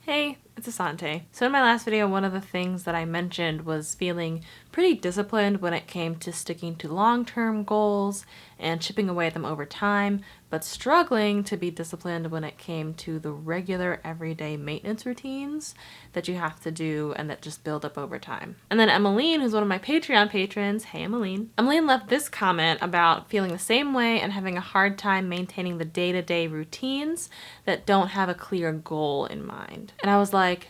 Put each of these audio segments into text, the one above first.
Hey, it's Asante. So in my last video, one of the things that I mentioned was feeling pretty disciplined when it came to sticking to long-term goals and chipping away at them over time, but struggling to be disciplined when it came to the regular everyday maintenance routines that you have to do and that just build up over time. And then Emmeline, who's one of my Patreon patrons, hey Emmeline left this comment about feeling the same way and having a hard time maintaining the day-to-day routines that don't have a clear goal in mind. And I was like,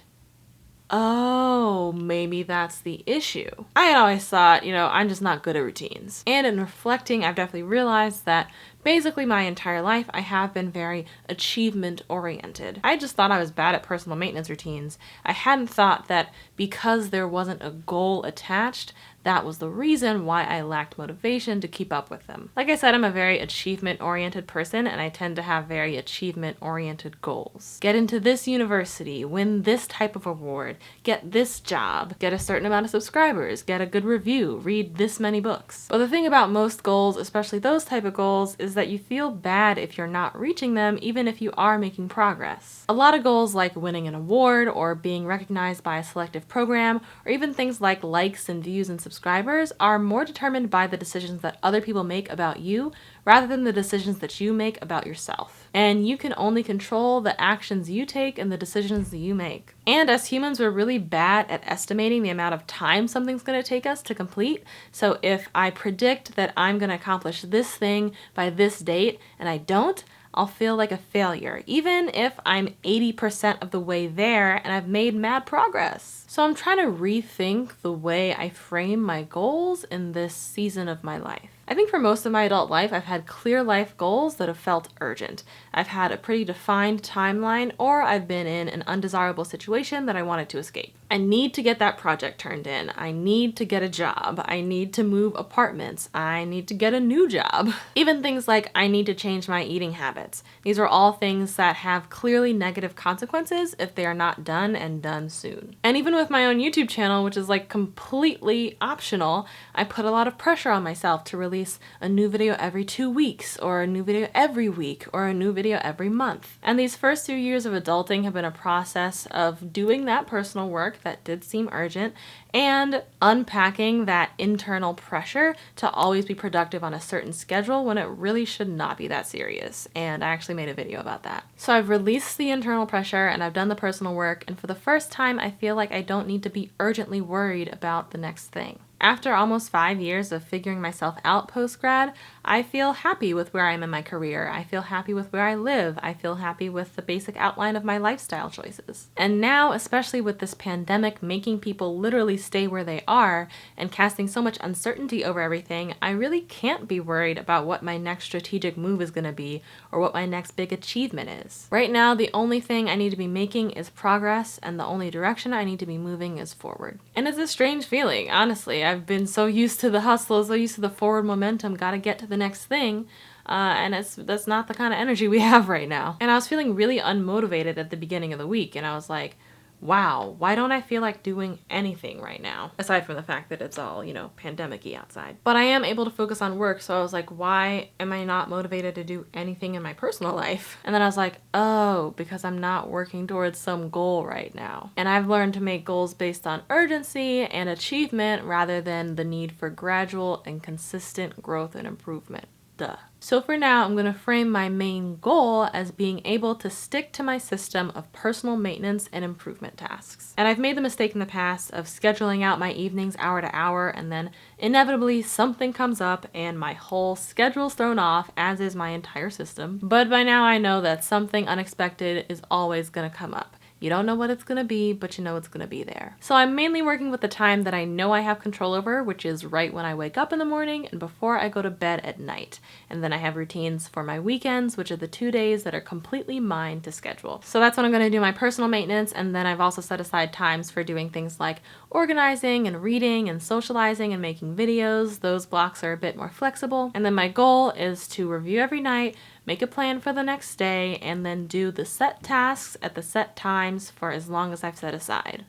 oh, maybe that's the issue. I had always thought, I'm just not good at routines. And in reflecting, I've definitely realized that basically my entire life, I have been very achievement oriented. I just thought I was bad at personal maintenance routines. I hadn't thought that because there wasn't a goal attached, that was the reason why I lacked motivation to keep up with them. Like I said, I'm a very achievement-oriented person, and I tend to have very achievement-oriented goals. Get into this university, win this type of award, get this job, get a certain amount of subscribers, get a good review, read this many books. But the thing about most goals, especially those type of goals, is that you feel bad if you're not reaching them, even if you are making progress. A lot of goals like winning an award or being recognized by a selective program, or even things like likes and views and subscribers are more determined by the decisions that other people make about you rather than the decisions that you make about yourself. And you can only control the actions you take and the decisions that you make. And as humans, we're really bad at estimating the amount of time something's going to take us to complete. So if I predict that I'm going to accomplish this thing by this date and I don't, I'll feel like a failure, even if I'm 80% of the way there and I've made mad progress. So I'm trying to rethink the way I frame my goals in this season of my life. I think for most of my adult life, I've had clear life goals that have felt urgent. I've had a pretty defined timeline, or I've been in an undesirable situation that I wanted to escape. I need to get that project turned in. I need to get a job. I need to move apartments. I need to get a new job. Even things like I need to change my eating habits. These are all things that have clearly negative consequences if they are not done and done soon. And even with my own YouTube channel, which is like completely optional, I put a lot of pressure on myself to release a new video every 2 weeks, or a new video every week, or a new video every month. And these first few years of adulting have been a process of doing that personal work that did seem urgent and unpacking that internal pressure to always be productive on a certain schedule when it really should not be that serious. And I actually made a video about that. So I've released the internal pressure and I've done the personal work, and for the first time I feel like I don't need to be urgently worried about the next thing. After almost 5 years of figuring myself out post-grad, I feel happy with where I am in my career. I feel happy with where I live. I feel happy with the basic outline of my lifestyle choices. And now, especially with this pandemic making people literally stay where they are and casting so much uncertainty over everything, I really can't be worried about what my next strategic move is going to be or what my next big achievement is. Right now, the only thing I need to be making is progress, and the only direction I need to be moving is forward. And it's a strange feeling, honestly. I've been so used to the hustle, so used to the forward momentum, gotta get to the next thing, and that's not the kind of energy we have right now. And I was feeling really unmotivated at the beginning of the week, and I was like, wow, why don't I feel like doing anything right now? Aside from the fact that it's all, pandemic-y outside. But I am able to focus on work, so I was like, why am I not motivated to do anything in my personal life? And then I was like, oh, because I'm not working towards some goal right now. And I've learned to make goals based on urgency and achievement rather than the need for gradual and consistent growth and improvement. Duh. So for now, I'm going to frame my main goal as being able to stick to my system of personal maintenance and improvement tasks. And I've made the mistake in the past of scheduling out my evenings hour to hour, and then inevitably something comes up and my whole schedule's thrown off, as is my entire system. But by now I know that something unexpected is always going to come up. You don't know what it's going to be, but you know it's going to be there. So I'm mainly working with the time that I know I have control over, which is right when I wake up in the morning and before I go to bed at night. And then I have routines for my weekends, which are the 2 days that are completely mine to schedule. So that's when I'm going to do my personal maintenance, and then I've also set aside times for doing things like organizing and reading and socializing and making videos. Those blocks are a bit more flexible. And then my goal is to review every night, make a plan for the next day, and then do the set tasks at the set times for as long as I've set aside.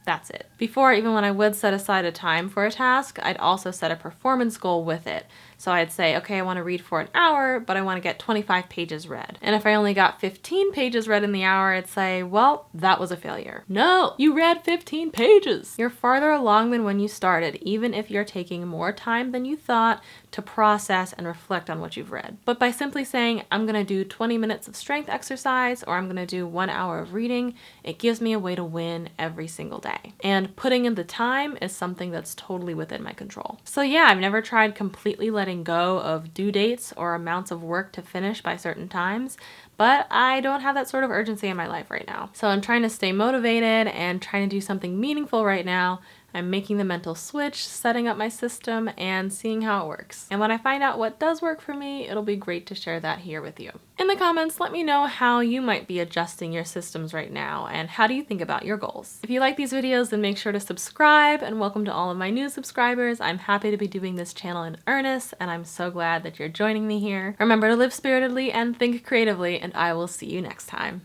That's it. Before, even when I would set aside a time for a task, I'd also set a performance goal with it. So I'd say, okay, I want to read for an hour, but I want to get 25 pages read. And if I only got 15 pages read in the hour, I'd say, well, that was a failure. No, you read 15 pages. You're farther along than when you started, even if you're taking more time than you thought to process and reflect on what you've read. But by simply saying, I'm gonna do 20 minutes of strength exercise, or I'm gonna do 1 hour of reading, it gives me a way to win every single day. And putting in the time is something that's totally within my control. So yeah, I've never tried completely letting go of due dates or amounts of work to finish by certain times, but I don't have that sort of urgency in my life right now. So I'm trying to stay motivated and trying to do something meaningful right now. I'm making the mental switch, setting up my system, and seeing how it works. And when I find out what does work for me, it'll be great to share that here with you. In the comments, let me know how you might be adjusting your systems right now, and how do you think about your goals. If you like these videos, then make sure to subscribe, and welcome to all of my new subscribers. I'm happy to be doing this channel in earnest, and I'm so glad that you're joining me here. Remember to live spiritedly and think creatively, and I will see you next time.